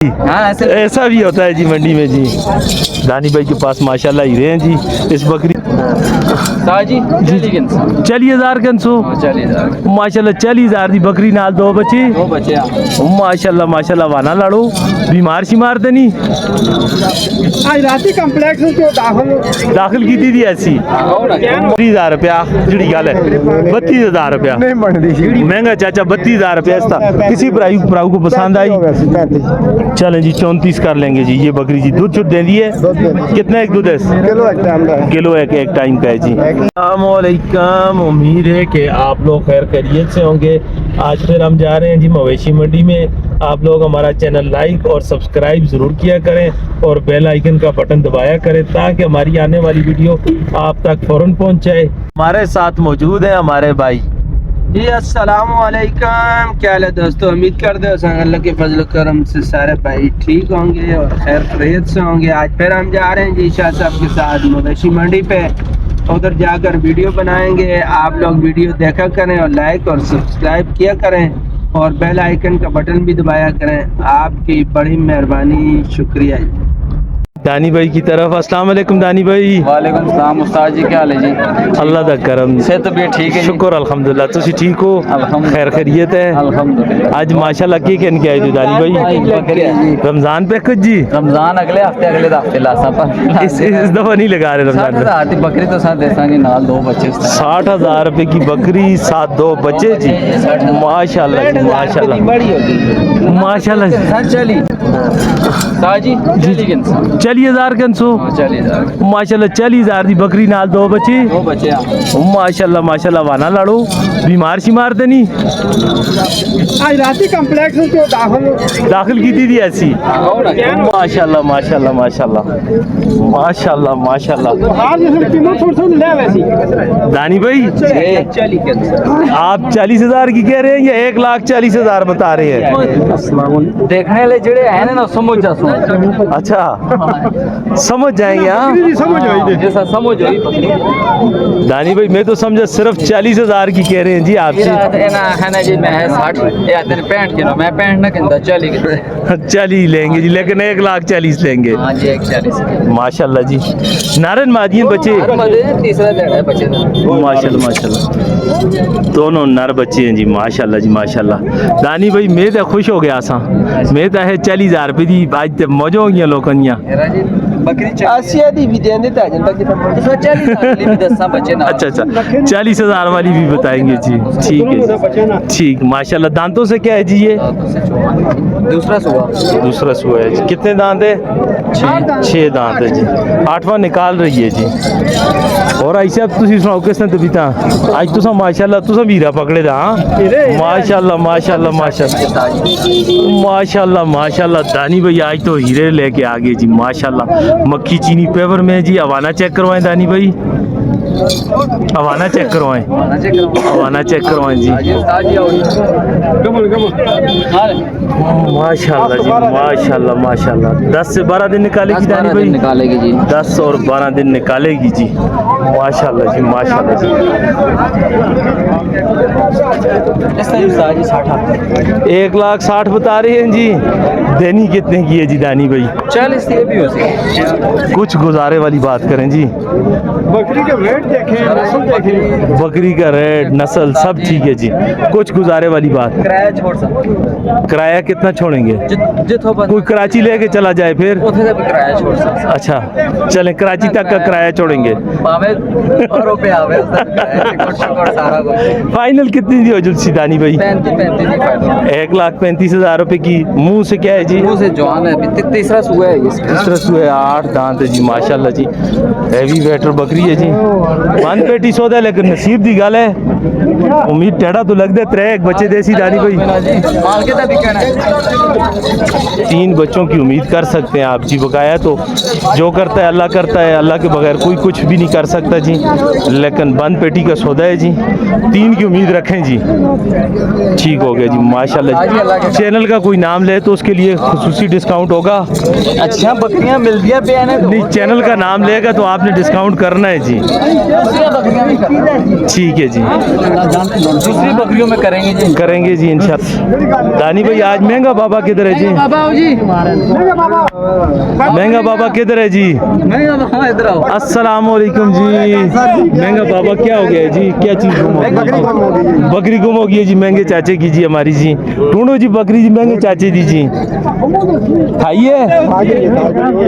हाँ ऐसा भी होता है जी मंडी में जी। दानी भाई के पास माशाल्लाह हीरे हैं जी। इस बकरी जी 40,000 कनसो माशाल्लाह 40,000 दी बकरी नाल दो बच्चे माशाल्लाह माशाल्लाह वाना लाड़ो बीमार शिमार तो नहीं आज राती कम्प्लेक्स तो दाखिल की थी ऐसी 30,000 रुपया जी गल है 32,000 रुपया महंगा चाचा 32,000 रुपया इसका किसी भराऊ को पसंद आई चलें जी 34 कर लेंगे जी। ये बकरी जी दूध दे दी है कितना एक दूध है किलो एक टाइम का है जी। अस्सलामुअलैकुम उम्मीद है कि आप लोग खैर खैरियत से होंगे। आज फिर हम जा रहे हैं जी मवेशी मंडी में। आप लोग हमारा चैनल लाइक और सब्सक्राइब ज़रूर किया करें और बेल आइकन का बटन दबाया करें ताकि हमारी आने वाली वीडियो आप तक फ़ौरन पहुंच जाए। हमारे साथ मौजूद है हमारे भाई जी अस्सलामुअलैकुम। क्या हाल है दोस्तों, उम्मीद करते हो अल्लाह के फजल करम से सारे भाई ठीक होंगे और खैर खैरियत से होंगे। आज फिर हम जा रहे हैं जी शाह साहब के साथ मवेशी मंडी पे। उधर जाकर वीडियो बनाएंगे। आप लोग वीडियो देखा करें और लाइक और सब्सक्राइब किया करें और बेल आइकन का बटन भी दबाया करें। आपकी बड़ी मेहरबानी, शुक्रिया। दानी भाई की तरफ अस्सलाम वालेकुम दानी भाई। वालेकुम सलाम उस्ताद जी, क्या हाल है जी? अल्लाह दा करम से तबीयत ठीक है? शुक्र अल्हम्दुलिल्लाह। तुसी ठीक हो? अल्हम्दुलिल्लाह खैर खैरियत है अल्हम्दुलिल्लाह। आज माशाल्लाह की कहन के आए जो दानी भाई रमजान पे कुछ जी रमजान अगले हफ्ते लासा पर इस दफा नहीं लगा रहे रमजान पे। बकरी तो साथ देसांगे नाल दो बच्चे 60,000 रुपए की बकरी साथ दो बच्चे जी माशाल्लाह जी माशाल्लाह माशाल्लाह चली जी 40,000 कनसो माशाल्लाह 40,000 दी बकरी नाल दो बच्चे माशाल्लाह माशाल्लाह वाना लाड़ो बीमार शिमार तो नहीं आज राती कम्प्लेक्स तो दाखिल की थी ऐसी माशाल्लाह माशाल्लाह माशाल्लाह माशाल्लाह माशाल्लाह। दानी भाई आप 40,000 की कह रहे हैं या 1,40,000 बता रहे हैं? देखने वाले जड़े है ना समझ जा अच्छा समझ जाएंगे हाँ जैसा समझ दानी भाई मैं तो समझा सिर्फ 40,000 की कह रहे हैं जी आपसे। जी मैं 60 या 65 किलो मैं 65 ना कहता 40 लेंगे जी लेकिन 1,40,000 लेंगे। हाँ जी 140 माशाल्लाह जी। नारन मादियन बच्चे तीसरा है बच्चे माशाल्लाह माशाल्लाह दोनों नर बच्चे हैं जी माशाल्लाह जी माशाल्लाह। दानी भाई मैं तो खुश हो गया सा मैं तो है 40,000 रुपए दी आज तो मौजो हो गया लोगों बकरी आसिया दी भी देने ता जन बकरी तो 40,000 भी दसा बच्चे ना। अच्छा 40,000 वाली भी बताएंगे जी ठीक है ठीक माशाल्लाह। दांतों से क्या है जी ये दूसरा सुआ है जी। कितने दांत है? 6 दांत है जी। 8वां निकाल रही है जी। और ऐसे अब तुसी सुनाओ किसने तो बीता आज तुसा माशाल्लाह तुसा वीरा पकड़े दा माशाल्लाह माशाल्लाह माशाल्लाह माशाल्लाह माशाल्लाह। दानी भाई आज तो हीरे लेके आ गए जी माशाल्लाह। मक्खी चीनी पेवर में जी। अवाना चेक करवाएं दानी भाई अवाना चेक करवाएं अवाना चेक करवाएं जी माशाल्लाह जी माशाल्लाह माशाल्लाह। 10 से 12 दिन निकालेगी दानी भाई निकालेगी जी 10 और 12 दिन निकालेगी जी माशाल्लाह जी माशाल्लाह जी। 1,60,000 बता रहे हैं जी। देनी कितने की है जी दानी भाई? 40 भी हो सकती कुछ गुजारे वाली बात करें जी। बकरी का रेट देखें, नस्ल देखें, बकरी का रेट नस्ल सब ठीक है जी। कुछ गुजारे वाली बात। किराया छोड़ सकते किराया कितना छोड़ेंगे? कोई कराची लेके चला जाए फिर किराया छोड़ सकते। अच्छा चलें कराची तक का किराया छोड़ेंगे। फाइनल कितनी दी हो जुलसी दानी भाई? 1,35,000 रुपए की। मुंह से क्या है जी? मुंह से जवान है तीसरा सुआ है तीसरा सुआ है 8 दांत है जी माशाल्लाह जी। हैवी वेटर बकरी है जी। 1 पेटी सौदा है लेकिन नसीब दी गल है। उम्मीद टेढ़ा तो लगता है 3 बच्चे देसी दानी भाई 3 बच्चों की उम्मीद कर सकते हैं आप जी। बकाया तो जो करता है अल्लाह करता है, अल्लाह के बगैर कोई कुछ भी नहीं कर सकता। सकता जी, लेकिन बंद पेटी का सौदा है जी, 3 की उम्मीद रखें जी। ठीक हो गया जी, माशाल्लाह जी। चैनल का कोई नाम ले तो उसके लिए खुसूसी डिस्काउंट होगा। अच्छा बकरियां मिल दिया पे आने नहीं, चैनल का नाम लेगा तो आपने डिस्काउंट करना है जी। ठीक है जी, दूसरी बकरियों में करेंगे जी। करेंगे जी इंशाल्लाह। दानी भाई आज महंगा बाबा किधर है जी? महंगा बाबा किधर है जी? इधर आओ। अस्सलाम वालेकुम जी। महंगा बाबा क्या हो गया है जी? क्या चीज़ गुम हो गई? बकरी गुम हो गई है जी, महंगे चाचे की जी हमारी जी। ढूंढो जी बकरी जी, महंगे चाचे दी जी। खाइए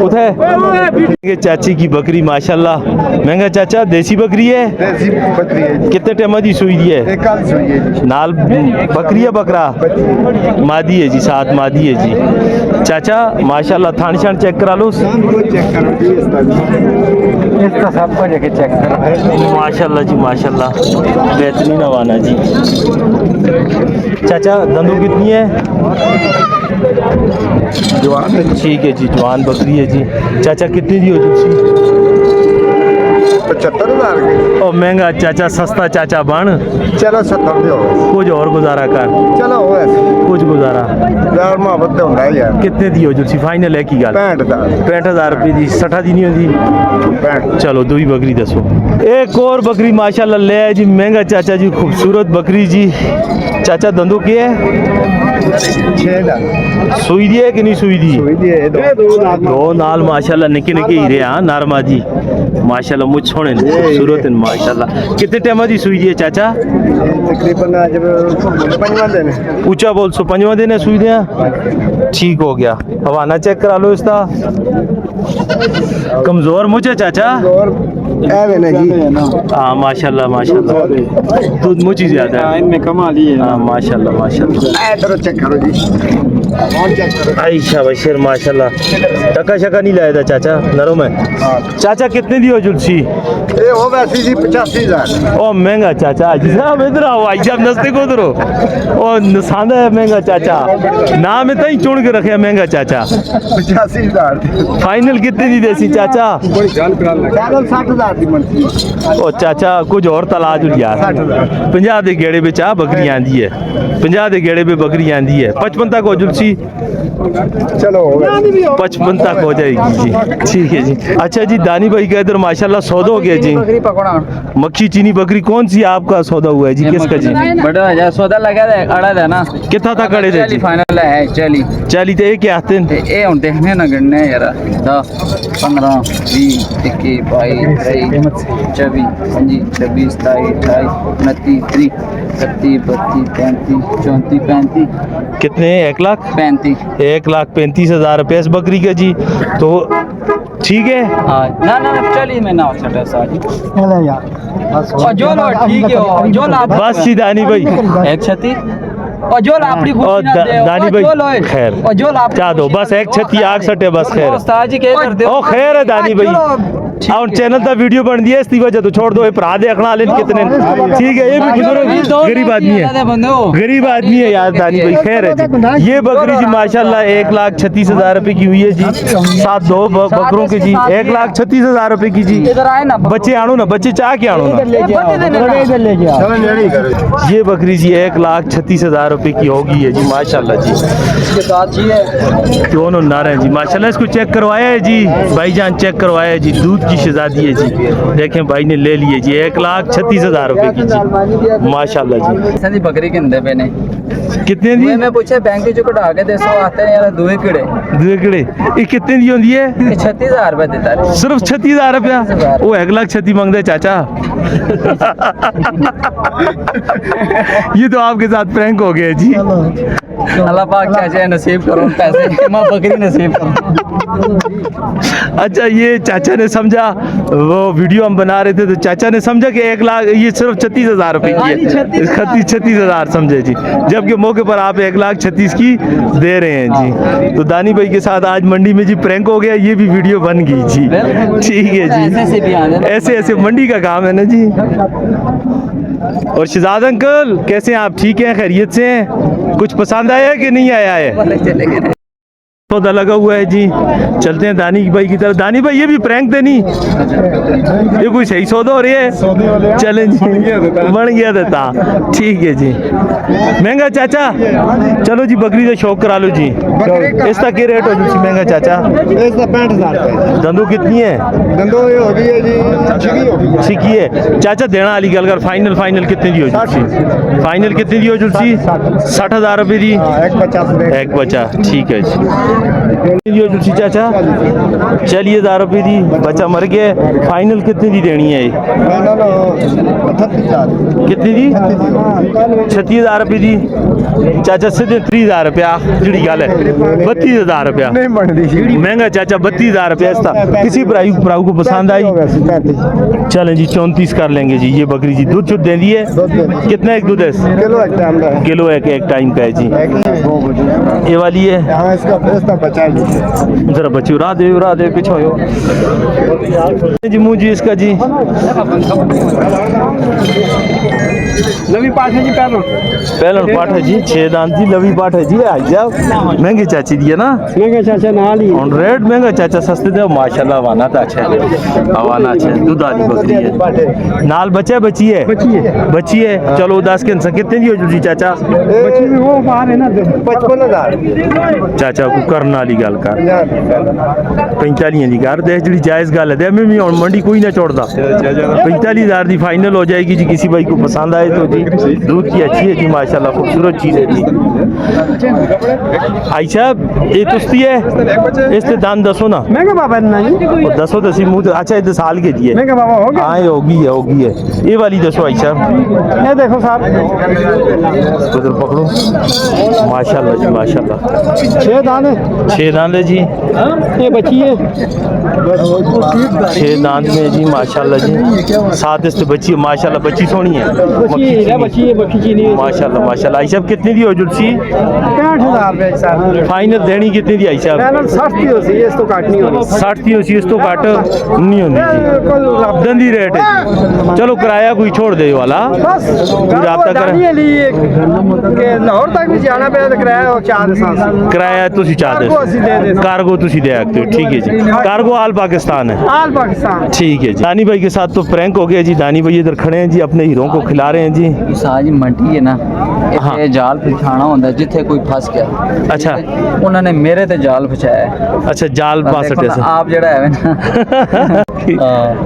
उठे महंगे चाचे की बकरी माशाल्लाह। महंगा चाचा देसी बकरी है? देसी बकरी है जी। कितने टाइम दी सुई दी है? एक काल सुई है जी। नाल बकरी है बकरा? मादी है जी, 7 मादी है जी। चाचा माशाल्लाह थान शान चेक करा लो। चेक करो जी इसका सब को लेके चेक करो। माशाल्लाह जी माशाल्लाह, बेहतरीन हवाना जी। चाचा दंदू कितनी है? जवान है जी। ठीक है जी, जवान बकरी है जी। चाचा कितनी दी हो जी? 75,000 के। ओ महंगा चाचा, सस्ता चाचा बन। चलो 70 दे हो। कुछ और गुजारा कर, चलो हो कुछ गुजारा। यार मोहब्बत तो ਹੁੰਦਾ यार। कितने दी हो जी? फाइनल है की गल? 65,000 65,000 रुपये दी। 60 दी नहीं होती? 65। चलो दो ही बकरी दसो। एक और बकरी माशाल्लाह ले आए जी, महंगा चाचा जी, खूबसूरत बकरी जी। चाचा दंदो के है? 6,000 सुई दी है कि नहीं सुई दी? सुई दी है दो नाल माशाल्लाह निके निके हीरे हाँ नारमा जी माशाल्लाह, मुझ सोने ने, खूबसूरत हैं माशाल्लाह। कितने टाइम दी सुई दी है चाचा? तकरीबन आज 5वां दिन है। ऊंचा बोल, 5वां दिन है सुई दिया। ठीक हो गया, हवाना चेक करा लो इसका। कमजोर मुझे चाचा? और एवे ना जी। हाँ माशाल्लाह माशाल्लाह, दूध मुझी ज्यादा है इनमें कमाली है। हाँ माशाल्लाह माशाल्लाह। इधर चेक करो जी। और चेक करो। आयशा बशीर माशाल्लाह, टका शका नहीं लाया था चाचा, नरम है। चाचा कितने दी हो जुलसी? ये हो वैसी जी 85,000। ओ महंगा चाचा, आज साहब इधर आओ, आज जब नस्ते को उधरो। ओ नसांदा है महंगा चाचा, नाम है तई चुन के रखे महंगा चाचा। 85,000। फाइनल कितने दी देसी चाचा? चलो 60,000 दी मंथली। ओ चाचा कुछ और तला जुल यार। 60,000। 50 दे गेड़े पे चाह बकरी आंदी है, 50 दे गेड़े पे बकरी आंदी है। 55 तक हो जुलसी? चलो हो गया। 55 तक हो जाएगी जी। ठीक है जी। अच्छा जी, दानी भाई का इधर माशाल्लाह सौदा हो गया जी। मक्खी चीनी बकरी कौन सी आपका सौदा हुआ है जी? किसका जी? बड़ा है सौदा लगा है, अड़ा है ना। कितना तक कड़े थे जी? फाइनल है 40। 40 ते क्या आते हैं? ते ए हुन देखने ना गणने यार 10 15 20 21 22 23 24 25 26 27 28 29 30 31 32 33 34 35 कितने? 1 लाख 35। 1,35,000 रुपये इस बकरी का जी। तो ठीक है, हाँ ना ना 40 में ना छठा साल। और जो लो ठीक है, जो लो बस जी दानी भाई। 136 और जो लो अपनी खुशी और ना दे, दानी और जो लो भाई खैर और जो लो अपनी चाह दो, खुशी बस ना दे, 136 आग सटे बस खैर। उस्ताद जी कह कर दे ओ खैर है दानी भाई। और चैनल का वीडियो बन दिया इसकी वजह तो छोड़ दो, ये भरा दे अखना लेन कितने। ठीक है, ये भी बुजुर्ग गरीब आदमी है, गरीब आदमी है यार दानी भाई। खैर है जी। ये बकरी जी माशाल्लाह 1,36,000 रुपए की हुई है जी। 7 दो बकरों की जी, 1,36,000 रुपए की जी। इधर आए ना बच्चे आनो ना, बच्चे चाह के आनो ना। चलो नेड़ी करो। ये बकरी जी 1,36,000 रुपए की होगी है जी माशाल्लाह जी। इसके साथ जी है दोनों नारे हैं जी माशाल्लाह। इसको चेक करवाया है जी भाईजान, चेक करवाया है जी। दूध की शहजादी है जी, देखें भाई ने ले लिए जी 1,36,000 रुपए की जी माशाल्लाह जी। ऐसा जी बकरी के अंदर पे ने कितने दी? मैं पूछा बैंक जो कटा के 200 आते हैं यार दुए किड़े दुएकड़े ये कितने दी होंगी है? 36,000 रुपए देता है। सिर्फ 36,000 रुपया? वो 1,36,000 मांगते हैं चाचा। ये तो आपके साथ प्रैंक हो गया जी। अल्लाह पाक चाचा नसीब करो पैसे, मैं बकरी नसीब करो। अच्छा, ये चाचा ने समझा, वो वीडियो हम बना रहे थे तो चाचा ने समझा कि 1 लाख ये सिर्फ 36,000 रुपए की है। 36,000 समझे जी, जबकि मौके पर आप 1,36,000 की दे रहे हैं जी। तो दानी भाई के साथ आज मंडी में जी प्रैंक हो गया, ये भी वीडियो बन गई जी। ठीक है जी, ऐसे ऐसे मंडी का काम है ना जी। और शहजाद अंकल कैसे हैं आप? ठीक हैं, खैरियत से हैं? कुछ पसंद आया है कि नहीं आया है? सौदा लगा हुआ है जी। चलते हैं दानी भाई की तरफ। दानी भाई ये भी प्रैंक थे नहीं, ये कोई सही सौदा हो रही है? चलें जी, बन गया देता। ठीक है जी। महंगा चाचा, चलो जी बकरी का शौक करा लो जी। इसका क्या रेट हो जी महंगा चाचा? इसका 65,000 दंदो कितनी है? गंदो ये हो गई है जी, छिकी हो गई। सीखी है चाचा, देना वाली गल कर। फाइनल कितने दी हो जुलसी? फाइनल कितनी दी हो जुलसी? 60,000 रुपये दी। एक 50 दे। एक बचा, ठीक है जी। कितनी दी हो जुलसी चाचा? 40,000 रुपये दी। बच्चा मर गया। फाइनल कितनी दी देनी है? कितनी दी? 36,000 रुपये दी। चाचा सीधे 30,000 रुपया जी गल है। 32,000 रुपया नहीं बनती महंगा चाचा। 32,000 रुपया इसका किसी भराऊ को पसंद आई? चलें जी 34 कर लेंगे जी। ये बकरी जी दूध दे दी है। कितना एक दूध है? किलो एक टाइम का किलो एक टाइम का है जी। ये वाली है। हाँ, इसका बचा ली जरा बच्ची उड़ा दे पीछे हो जी। मुँह जी इसका जी नवी पाठ है जी। पहलन पाठ है जी। 6 दांत जी लवी पाठ है जी। आई जाओ महंगी चाची दी है ना? महंगे चाचा नाल ही ऑन रेट महंगा चाचा सस्ते दे माशाल्लाह। वाना तो अच्छा है, हवाना अच्छा है। दूध वाली बकरी है। नाल बच्चा बची है? बची है। चलो 10 के अंसर कितने दी हो जी चाचा? बच्ची में वो बाहर है ना 55,000 चाचा को करना वाली गल कर 45 दी कर दे जी। जायज़ गल है दे। मैं भी और मंडी कोई ना छोड़ता। 45,000 दी फाइनल हो जाएगी जी। किसी भाई को पसंद आए तो जी। दूध की अच्छी है जी माशाल्लाह, खूबसूरत चीज़ है जी। आई साहब ये तुस्ती है, इससे दाम दसो ना। महंगा बाबा ना जी। और दसो दसी मुँह। अच्छा ये 10 साल के जी है। महंगा बाबा हो गया। हाँ ये होगी है। ये वाली दसो आई साहब। ये देखो साहब, उधर पकड़ो। माशाल्लाह जी माशाल्लाह। 6 दाने 6 दांत है जी। ये बची है। 6 दांत में जी माशाल्लाह जी। 7 इससे बच्ची है माशाल्लाह। बच्ची सोनी है। बची है बची चीनी है। माशाल्लाह। आई साहब कितनी दी हो जुलसी? 65,000 रुपए साहब। फाइनल देनी कितनी दी आई साहब? फाइनल 60 की होती है, इस तो काटनी होनी। 60 की होती है, इस तो घट नहीं होनी जी। दंदी रेट है जी। चलो किराया कोई छोड़ दे वाला बस राब्ता कर। लाहौर तक भी जाना पे तो किराया और 4 किराया तुसी चाहते कार्गो ਅਸੀਂ ਦੇ ਦੇ। कार्गो तुसी दे सकते हो। ठीक है जी। कार्गो आल पाकिस्तान है। आल पाकिस्तान। ठीक है जी। दानी भाई के साथ तो प्रैंक हो गया जी। दानी भाई इधर खड़े हैं जी, अपने हीरों को खिला रहे हैं जी। ਸਾਜ ਮੰਡੀ ਹੈ ਨਾ, ਹਾਂ। ਇੱਥੇ ਜਾਲ ਵਿਛਾਣਾ ਹੁੰਦਾ ਜਿੱਥੇ ਕੋਈ ਫਸ ਗਿਆ। अच्छा ਉਹਨਾਂ ਨੇ ਮੇਰੇ ਤੇ ਜਾਲ ਵਿਛਾਇਆ ਹੈ। अच्छा जाल पास ਦੇਖੋ हटे ਨਾ, से ਆਪ ਜਿਹੜਾ ਹੈ ਨਾ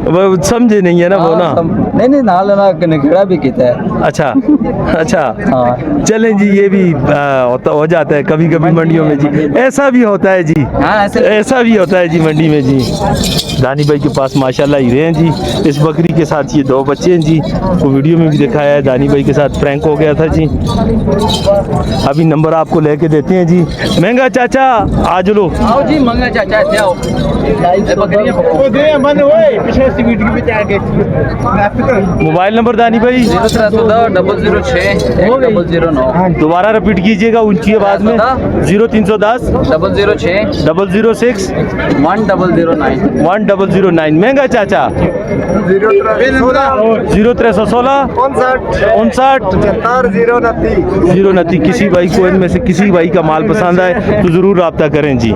वो समझे नहीं है ना वो ना। नहीं ਨਾਲ ਨਾਲ ਨਿਖੜਾ भी ਕੀਤਾ है। अच्छा हाँ। चलें जी। ये भी हो जाता है कभी कभी मंडियों में जी। ऐसा भी होता है जी। हाँ, ऐसा भी होता है जी मंडी में जी। दानी भाई के पास माशाल्लाह हीरे हैं जी। इस बकरी के साथ ये 2 बच्चे हैं जी। वो वीडियो में भी दिखाया है। दानी भाई के साथ प्रैंक हो गया था जी। अभी नंबर आपको लेके देते हैं जी। महंगा चाचा आज लो। आओ जी मंगा चाचा ਇੱਥੇ आओ। ਇਹ ਬੱਕਰੀਆਂ ਉਹ ਦੇ ਮਨ ਓਏ ਪਿਛੇ ਸੀਟ ਕੇ ਵਿੱਚ ਆ ਕੇ मोबाइल नंबर दानी भाई 0310 006 1009 दोबारा रिपीट कीजिएगा ऊंची आवाज में। 0310 006 006 1009 1009। महंगा चाचा 0316 59 029। किसी भाई को इनमें से किसी भाई का माल पसंद आए तो जरूर रब्ता करें जी।